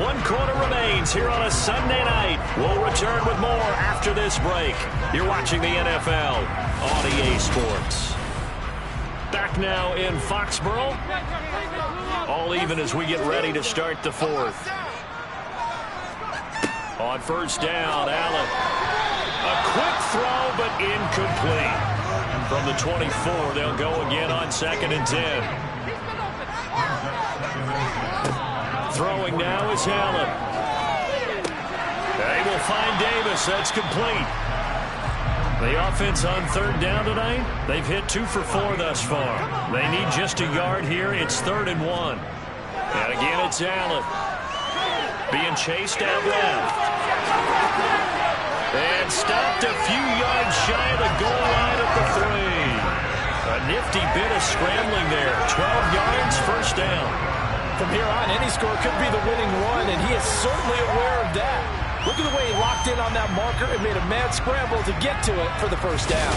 S1: One quarter remains here on a Sunday night. We'll return with more after this break. You're watching the NFL on EA Sports. Back now in Foxborough. All even as we get ready to start the fourth. On first down, Allen. A quick throw, but incomplete. From the 24, they'll go again on 2nd and 10. Throwing now is Allen. They will find Davis. That's complete. The offense on 3rd down tonight, they've hit 2 for 4 thus far. They need just a yard here. It's 3rd and 1. And again, it's Allen. Being chased out left. And stopped a few yards shy of the goal line at the 3. A nifty bit of scrambling there. 12 yards, first down.
S2: From here on, any score could be the winning one, and he is certainly aware of that. Look at the way he locked in on that marker and made a mad scramble to get to it for the first down.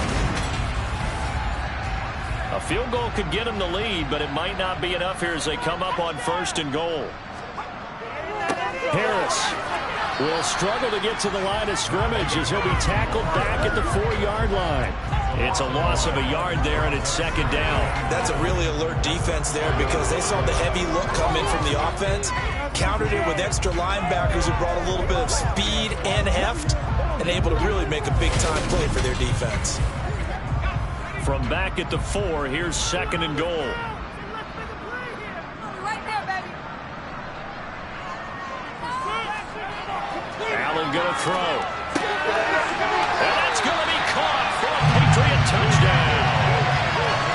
S1: A field goal could get him the lead, but it might not be enough here as they come up on 1st and goal. Harris will struggle to get to the line of scrimmage as he'll be tackled back at the 4-yard line. It's a loss of a yard there, and it's 2nd down.
S2: That's a really alert defense there because they saw the heavy look come in from the offense, countered it with extra linebackers who brought a little bit of speed and heft, and able to really make a big-time play for their defense.
S1: From back at the 4, here's 2nd and goal. Allen going to throw. And that's going to be caught for a Patriot touchdown.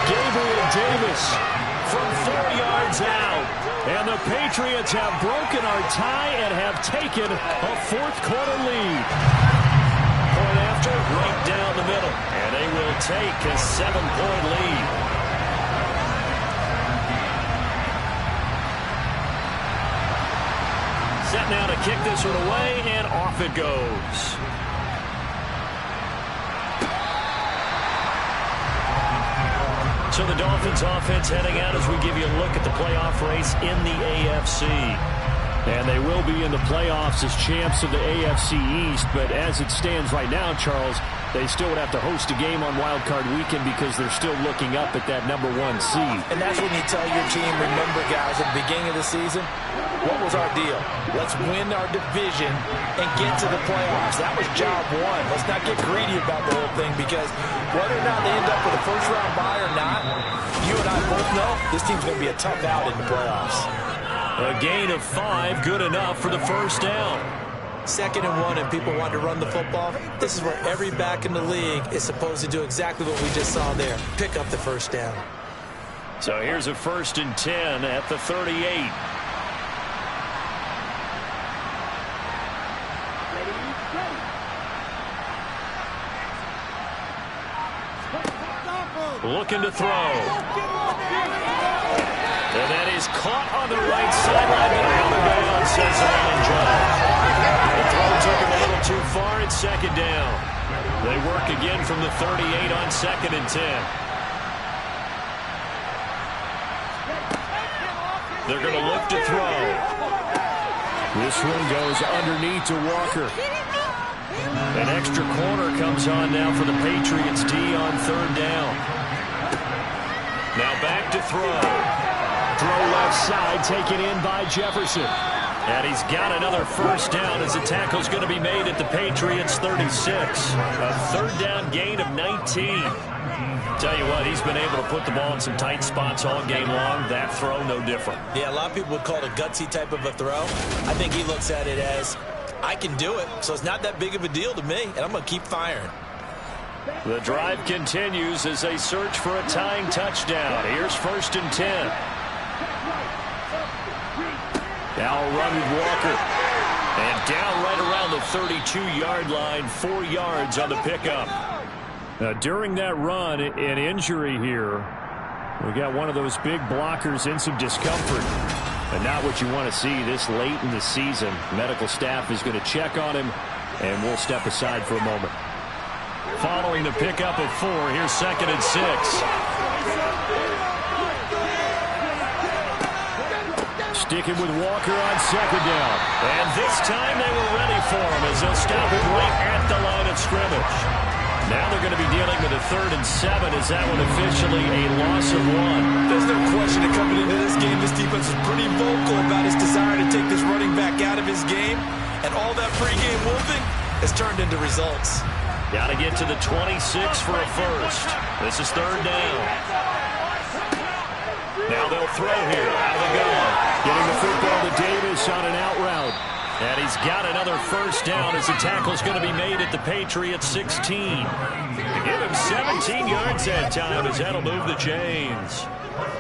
S1: Gabriel Davis from 4 yards out. And the Patriots have broken our tie and have taken a 4th quarter lead. Point after, right down the middle. And they will take a 7-point lead. Set now to kick this one away, and off it goes. So the Dolphins offense heading out as we give you a look at the playoff race in the AFC.
S4: And they will be in the playoffs as champs of the AFC East, but as it stands right now, Charles, they still would have to host a game on Wild Card Weekend because they're still looking up at that #1 seed.
S2: And that's when you tell your team, remember, guys, at the beginning of the season, what was our deal? Let's win our division and get to the playoffs. That was job one. Let's not get greedy about the whole thing because whether or not they end up with a first-round bye or not, you and I both know this team's going to be a tough out in the playoffs.
S1: A gain of 5, good enough for the first down.
S2: 2nd and 1, and people want to run the football. This is where every back in the league is supposed to do exactly what we just saw there. Pick up the first down.
S1: So here's a 1st and 10 at the 38. Looking to throw. And that is caught on the right sideline, but out of bounds, says the line judge. The throw took him a little too far. It's 2nd down. They work again from the 38 on 2nd and 10. They're going to look to throw.
S4: This one goes underneath to Walker.
S1: An extra corner comes on now for the Patriots D on 3rd down. Now back to throw.
S4: Throw left side, taken in by Jefferson.
S1: And he's got another first down as the tackle's going to be made at the Patriots 36. A 3rd down gain of 19. Tell you what, he's been able to put the ball in some tight spots all game long. That throw, no different.
S2: Yeah, a lot of people would call it a gutsy type of a throw. I think he looks at it as, I can do it, so it's not that big of a deal to me, and I'm going to keep firing.
S1: The drive continues as they search for a tying touchdown. Here's 1st and 10.
S4: Now a run with Walker.
S1: And down right around the 32-yard line, 4 yards on the pickup.
S4: Now, during that run, an injury here. We got one of those big blockers in some discomfort. And not what you want to see this late in the season. Medical staff is going to check on him, and we'll step aside for a moment.
S1: Following the pickup of 4, here's 2nd and 6.
S4: Sticking with Walker on 2nd down.
S1: And this time they were ready for him as they'll stop him right at the line of scrimmage. Now they're going to be dealing with a 3rd and 7. Is that one officially a loss of 1?
S2: There's no question that coming into this game, this defense is pretty vocal about his desire to take this running back out of his game. And all that pregame wolfing has turned into results.
S1: Got to get to the 26 for a first. This is 3rd down. Now they'll throw here out of the gun.
S4: Getting the football to Davis on an out route.
S1: And he's got another first down as the tackle's going to be made at the Patriots 16. To give him 17 yards that time as that'll move the chains.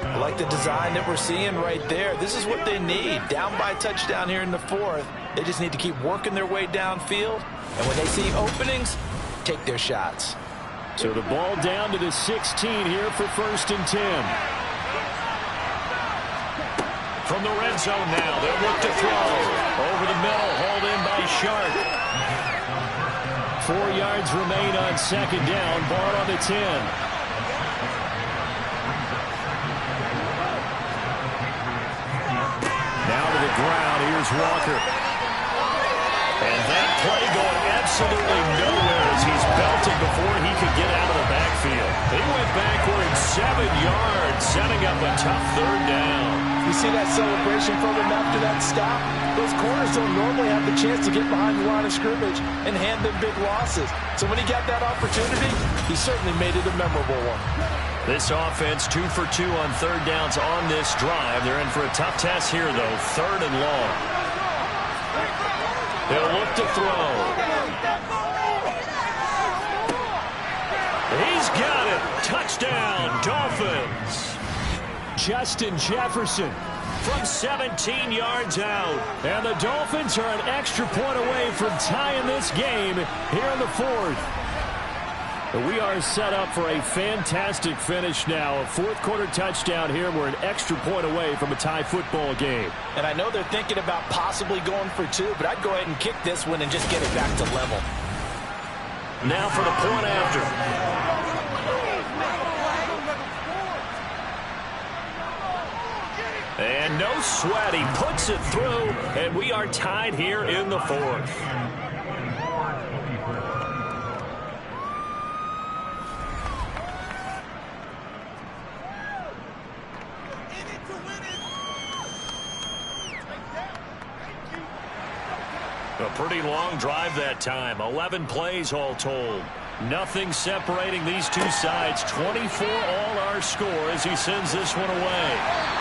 S2: I like the design that we're seeing right there. This is what they need. Down by a touchdown here in the 4th. They just need to keep working their way downfield. And when they see openings, take their shots.
S4: So the ball down to the 16 here for 1st and 10.
S1: From the red zone now, they'll look to throw. Over the middle, hauled in by Sharp.
S4: 4 yards remain on 2nd down. Ball on the 10. Now to the ground. Here's Walker.
S1: And that play going absolutely nowhere as he's belted before he could get out of the backfield. He went backward 7 yards, setting up a tough 3rd down.
S2: You see that celebration from him after that stop? Those corners don't normally have the chance to get behind the line of scrimmage and hand them big losses. So when he got that opportunity, he certainly made it a memorable one.
S1: This offense 2 for 2 on 3rd downs on this drive. They're in for a tough test here, though. 3rd and long. They'll look to throw. He's got it. Touchdown, Dolphins.
S4: Justin Jefferson
S1: from 17 yards out.
S4: And the Dolphins are an extra point away from tying this game here in the 4th. But we are set up for a fantastic finish now. A 4th quarter touchdown here. We're an extra point away from a tie football game.
S2: And I know they're thinking about possibly going for 2, but I'd go ahead and kick this one and just get it back to level.
S1: Now for the point after. And no sweat, he puts it through, and we are tied here in the 4th. A pretty long drive that time, 11 plays all told. Nothing separating these two sides. 24 all our score as he sends this one away.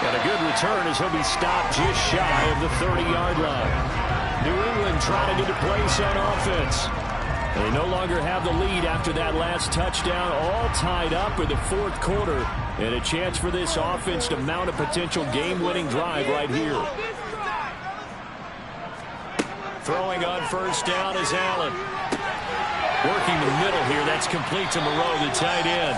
S4: Got a good return as he'll be stopped just shy of the 30-yard line. New England trying to get a place on offense. They no longer have the lead after that last touchdown, all tied up in the 4th quarter. And a chance for this offense to mount a potential game-winning drive right here.
S1: Throwing on first down is Allen. Working the middle here. That's complete to Moreau, the tight end.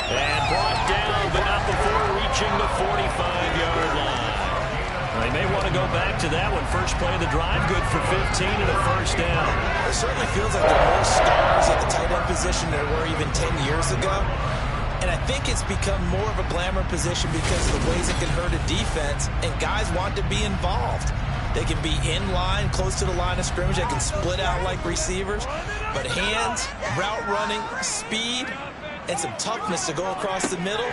S1: And brought down, but not before reaching the 45-yard line. They may want to go back to that one. First play of the drive, good for 15 and a first down.
S2: It certainly feels like there are more stars at the tight end position than there were even 10 years ago. And I think it's become more of a glamour position because of the ways it can hurt a defense, and guys want to be involved. They can be in line, close to the line of scrimmage. They can split out like receivers. But hands, route running, speed, and some toughness to go across the middle,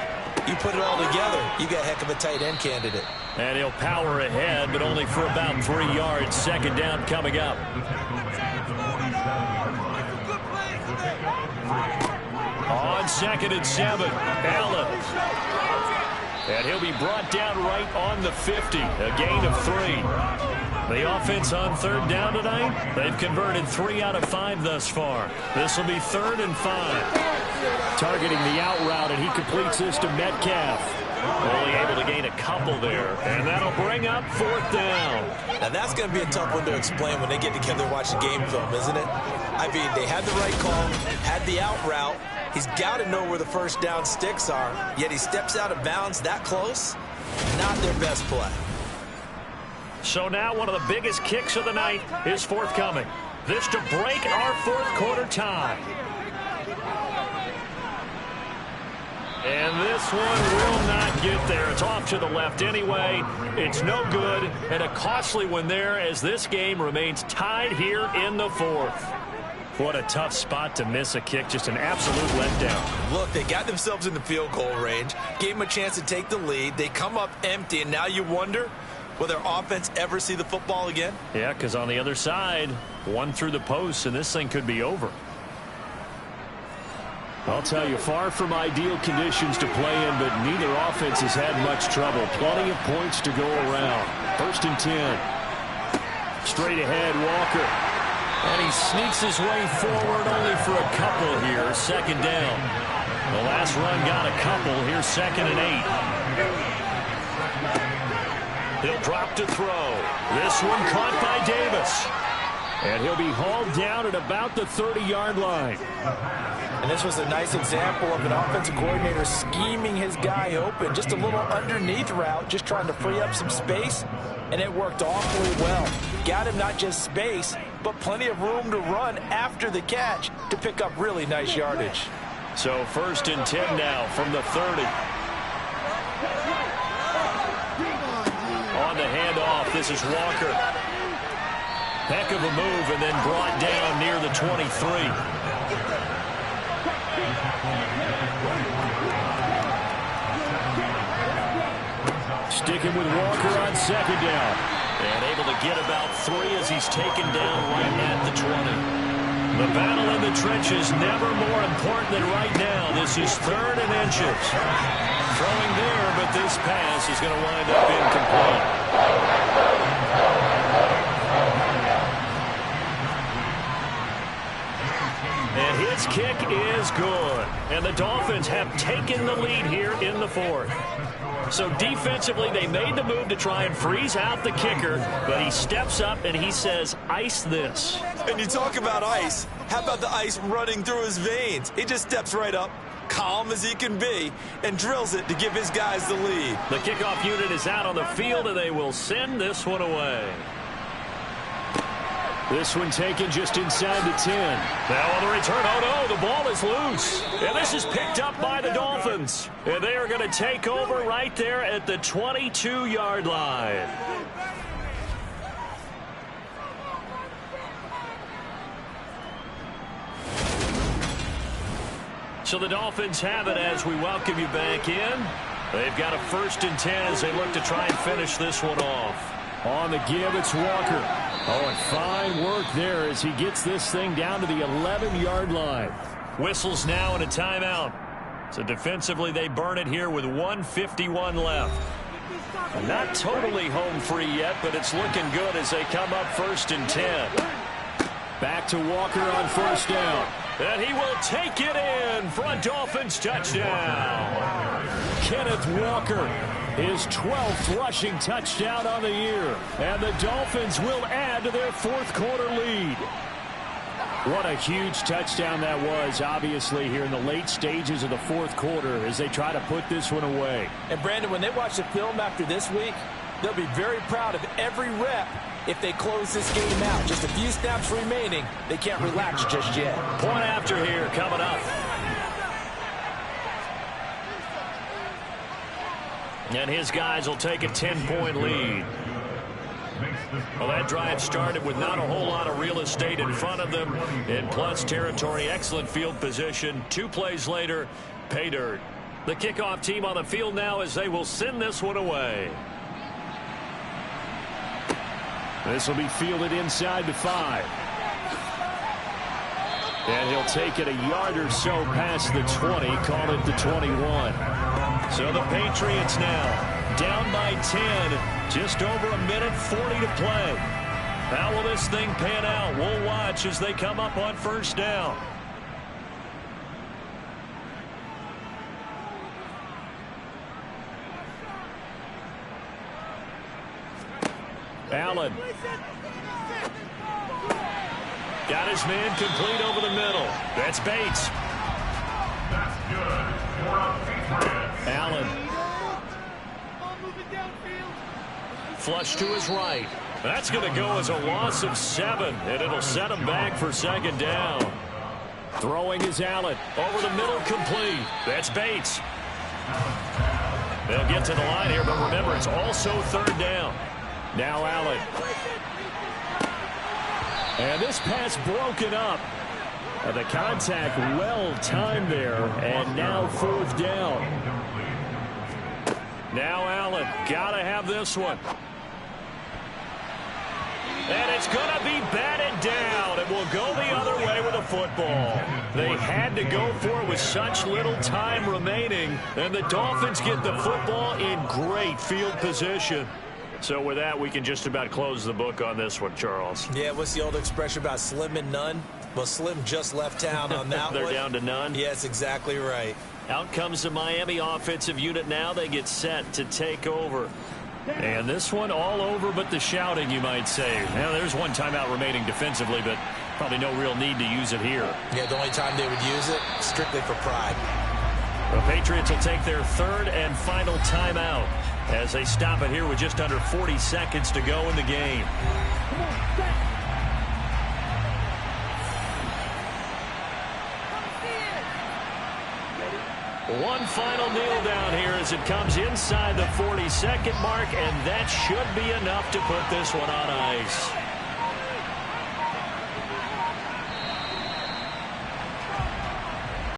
S2: you put it all together, you got a heck of a tight end candidate.
S1: And he'll power ahead, but only for about 3 yards. Second down coming up. On 2nd and 7, Allen. And he'll be brought down right on the 50, a gain of 3. The offense on 3rd down tonight, they've converted 3 out of 5 thus far. This will be 3rd and 5.
S4: Targeting the out route, and he completes this to Metcalf.
S1: Only able to gain a couple there, and that'll bring up 4th down.
S2: Now, that's going to be a tough one to explain when they get together and watch the game film, isn't it? I mean, they had the right call, had the out route. He's got to know where the first down sticks are, yet he steps out of bounds that close. Not their best play.
S1: So now one of the biggest kicks of the night is forthcoming. This to break our 4th quarter tie. And this one will not get there. It's off to the left anyway. It's no good, and a costly one there as this game remains tied here in the 4th. What a tough spot to miss a kick. Just an absolute letdown.
S2: Look, they got themselves in the field goal range, gave them a chance to take the lead. They come up empty, and now you wonder, will their offense ever see the football again?
S1: Yeah, because on the other side, one through the post, and this thing could be over.
S4: I'll tell you, far from ideal conditions to play in, but neither offense has had much trouble. Plenty of points to go around. 1st and 10. Straight ahead, Walker.
S1: And he sneaks his way forward only for a couple here. 2nd down. The last run got a couple. Here's 2nd and 8. He'll drop to throw. This one caught by Davis.
S4: And he'll be hauled down at about the 30-yard line.
S2: And this was a nice example of an offensive coordinator scheming his guy open. Just a little underneath route, just trying to free up some space, and it worked awfully well. Got him not just space, but plenty of room to run after the catch to pick up really nice yardage.
S1: So 1st and 10 now from the 30. On the handoff, this is Walker. Heck of a move, and then brought down near the 23.
S4: Sticking with Walker on 2nd down.
S1: And able to get about 3 as he's taken down right at the 20. The battle in the trenches never more important than right now. This is 3rd and inches. Throwing there, but this pass is going to wind up incomplete. And his kick is good. And the Dolphins have taken the lead here in the 4th. So defensively, they made the move to try and freeze out the kicker, but he steps up and he says, ice this.
S2: And you talk about ice. How about the ice running through his veins? He just steps right up, calm as he can be, and drills it to give his guys the lead.
S1: The kickoff unit is out on the field, and they will send this one away.
S4: This one taken just inside the 10.
S1: Now on the return, oh no, the ball is loose. And this is picked up by the Dolphins. And they are going to take over right there at the 22-yard line. So the Dolphins have it as we welcome you back in. They've got a 1st and 10 as they look to try and finish this one off.
S4: On the give, it's Walker. Oh, and fine work there as he gets this thing down to the 11-yard line.
S1: Whistles now and a timeout. So defensively, they burn it here with 1:51 left. Not totally home free yet, but it's looking good as they come up 1st and 10.
S4: Back to Walker on 1st down.
S1: And he will take it in for a Dolphins touchdown.
S4: Kenneth Walker, his 12th rushing touchdown on the year. And the Dolphins will add to their 4th quarter lead. What a huge touchdown that was, obviously, here in the late stages of the 4th quarter as they try to put this one away.
S2: And, Brandon, when they watch the film after this week, they'll be very proud of every rep if they close this game out. Just a few snaps remaining. They can't relax just yet.
S1: Point after here coming up. And his guys will take a 10-point lead. Well, that drive started with not a whole lot of real estate in front of them. In plus territory, excellent field position. 2 plays later, pay dirt. The kickoff team on the field now as they will send this one away.
S4: This will be fielded inside the 5. And he'll take it a yard or so past the 20, call it the 21.
S1: So the Patriots now down by 10, just over a minute 40 to play. How will this thing pan out? We'll watch as they come up on 1st down.
S4: Allen.
S1: Got his man complete over the middle. That's Bates.
S3: That's good for Patriots.
S4: Allen.
S1: Flush to his right. That's going to go as a loss of 7, and it'll set him back for 2nd down.
S4: Throwing is Allen.
S1: Over the middle, complete. That's Bates. They'll get to the line here, but remember, it's also 3rd down.
S4: Now Allen. And this pass broken up. The contact well timed there, and now 4th down.
S1: Now Allen, gotta have this one. And it's gonna be batted down. It will go the other way with a football. They had to go for it with such little time remaining, and the Dolphins get the football in great field position. So with that, we can just about close the book on this one, Charles.
S2: Yeah, what's the old expression about slim and none? Well, Slim just left town on that
S1: They're
S2: one.
S1: down to none?
S2: Yes, exactly right.
S1: Out comes the Miami offensive unit now. They get set to take over.
S4: And this one all over but the shouting, you might say. Now, there's one timeout remaining defensively, but probably no real need to use it here.
S2: Yeah, the only time they would use it, strictly for pride.
S1: The Patriots will take their 3rd and final timeout as they stop it here with just under 40 seconds to go in the game. One final kneel down here as it comes inside the 40-second mark, and that should be enough to put this one on ice.